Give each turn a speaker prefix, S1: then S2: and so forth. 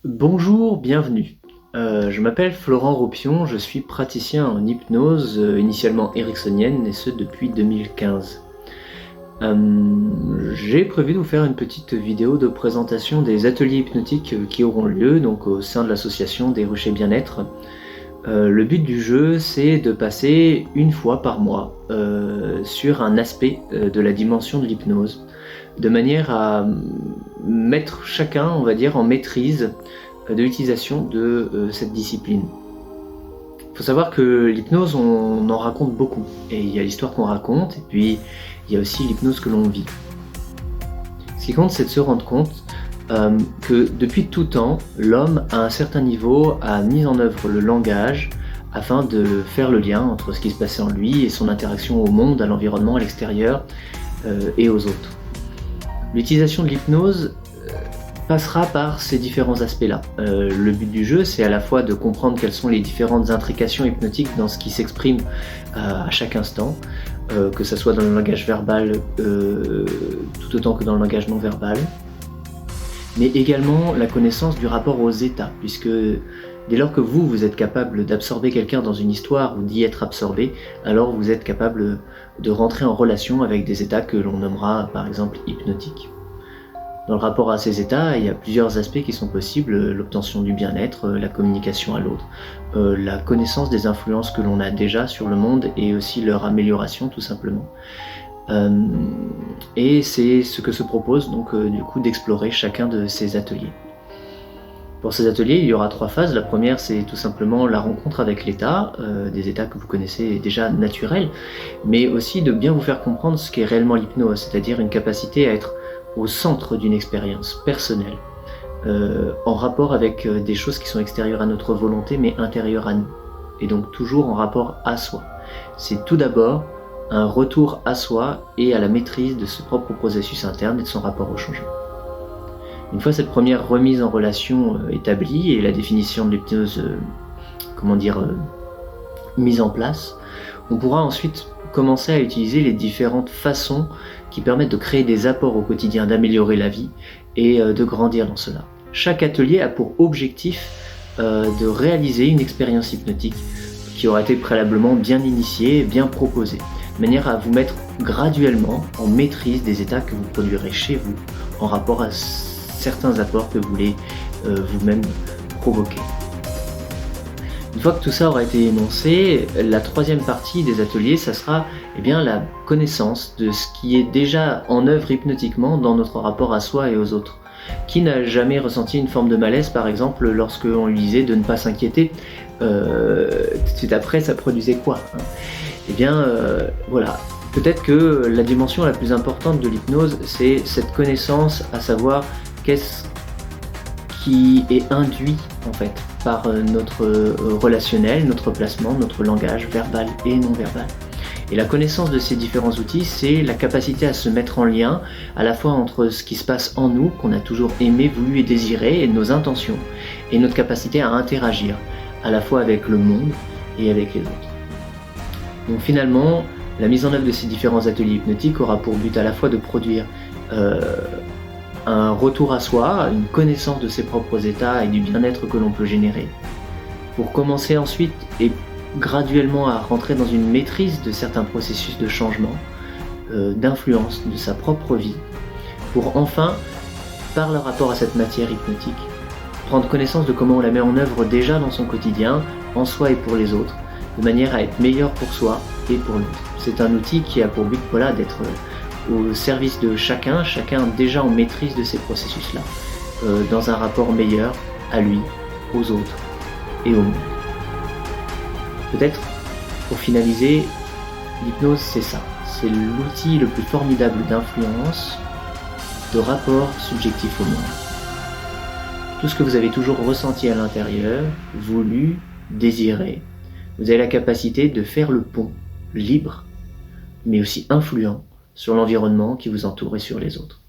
S1: Bonjour, bienvenue. Je m'appelle Florent Ropion, je suis praticien en hypnose, initialement ericksonienne, et ce depuis 2015. J'ai prévu de vous faire une petite vidéo de présentation des ateliers hypnotiques qui auront lieu donc au sein de l'association des Ruchers Bien-être. Le but du jeu, c'est de passer une fois par mois sur un aspect de la dimension de l'hypnose, de manière à mettre chacun, on va dire, en maîtrise de l'utilisation de cette discipline. Il faut savoir que l'hypnose, on en raconte beaucoup, et il y a l'histoire qu'on raconte, et puis il y a aussi l'hypnose que l'on vit. Ce qui compte, c'est de se rendre compte que depuis tout temps, l'homme, à un certain niveau, a mis en œuvre le langage afin de faire le lien entre ce qui se passait en lui et son interaction au monde, à l'environnement, à l'extérieur et aux autres. L'utilisation de l'hypnose passera par ces différents aspects-là. Le but du jeu, c'est à la fois de comprendre quelles sont les différentes intrications hypnotiques dans ce qui s'exprime à chaque instant, que ce soit dans le langage verbal tout autant que dans le langage non verbal, mais également la connaissance du rapport aux états, puisque dès lors que vous êtes capable d'absorber quelqu'un dans une histoire ou d'y être absorbé, alors vous êtes capable de rentrer en relation avec des états que l'on nommera par exemple hypnotiques. Dans le rapport à ces états, il y a plusieurs aspects qui sont possibles: l'obtention du bien-être, la communication à l'autre, la connaissance des influences que l'on a déjà sur le monde et aussi leur amélioration tout simplement. Et c'est ce que se propose donc du coup d'explorer chacun de ces ateliers. Pour ces ateliers, il y aura 3 phases. La première, c'est tout simplement la rencontre avec l'état, des états que vous connaissez déjà naturels, mais aussi de bien vous faire comprendre ce qu'est réellement l'hypnose, c'est-à-dire une capacité à être au centre d'une expérience personnelle, en rapport avec des choses qui sont extérieures à notre volonté mais intérieures à nous, et donc toujours en rapport à soi. C'est tout d'abord un retour à soi et à la maîtrise de ce propre processus interne et de son rapport au changement. Une fois cette première remise en relation établie et la définition de l'hypnose mise en place, on pourra ensuite commencer à utiliser les différentes façons qui permettent de créer des apports au quotidien, d'améliorer la vie et de grandir dans cela. Chaque atelier a pour objectif de réaliser une expérience hypnotique qui aura été préalablement bien initiée, bien proposée, de manière à vous mettre graduellement en maîtrise des états que vous produirez chez vous en rapport à certains apports que vous voulez vous-même provoquer. Une fois que tout ça aura été énoncé, la troisième partie des ateliers, ça sera la connaissance de ce qui est déjà en œuvre hypnotiquement dans notre rapport à soi et aux autres. Qui n'a jamais ressenti une forme de malaise, par exemple, lorsque on lui disait de ne pas s'inquiéter, tout de suite après, ça produisait quoi, hein? Voilà. Peut-être que la dimension la plus importante de l'hypnose, c'est cette connaissance, à savoir qu'est-ce qui est induit en fait par notre relationnel, notre placement, notre langage verbal et non verbal. Et la connaissance de ces différents outils, c'est la capacité à se mettre en lien à la fois entre ce qui se passe en nous, qu'on a toujours aimé, voulu et désiré, et nos intentions, et notre capacité à interagir à la fois avec le monde et avec les autres. Donc finalement, la mise en œuvre de ces différents ateliers hypnotiques aura pour but à la fois de produire un retour à soi, une connaissance de ses propres états et du bien-être que l'on peut générer, pour commencer ensuite et graduellement à rentrer dans une maîtrise de certains processus de changement, d'influence de sa propre vie, pour enfin, par le rapport à cette matière hypnotique, prendre connaissance de comment on la met en œuvre déjà dans son quotidien, en soi et pour les autres, de manière à être meilleur pour soi et pour l'autre. C'est un outil qui a pour but d'être au service de chacun déjà en maîtrise de ces processus-là, dans un rapport meilleur à lui, aux autres et au monde. Peut-être, pour finaliser, l'hypnose c'est ça, c'est l'outil le plus formidable d'influence, de rapport subjectif au monde. Tout ce que vous avez toujours ressenti à l'intérieur, voulu, désiré, vous avez la capacité de faire le pont libre, mais aussi influent sur l'environnement qui vous entoure et sur les autres.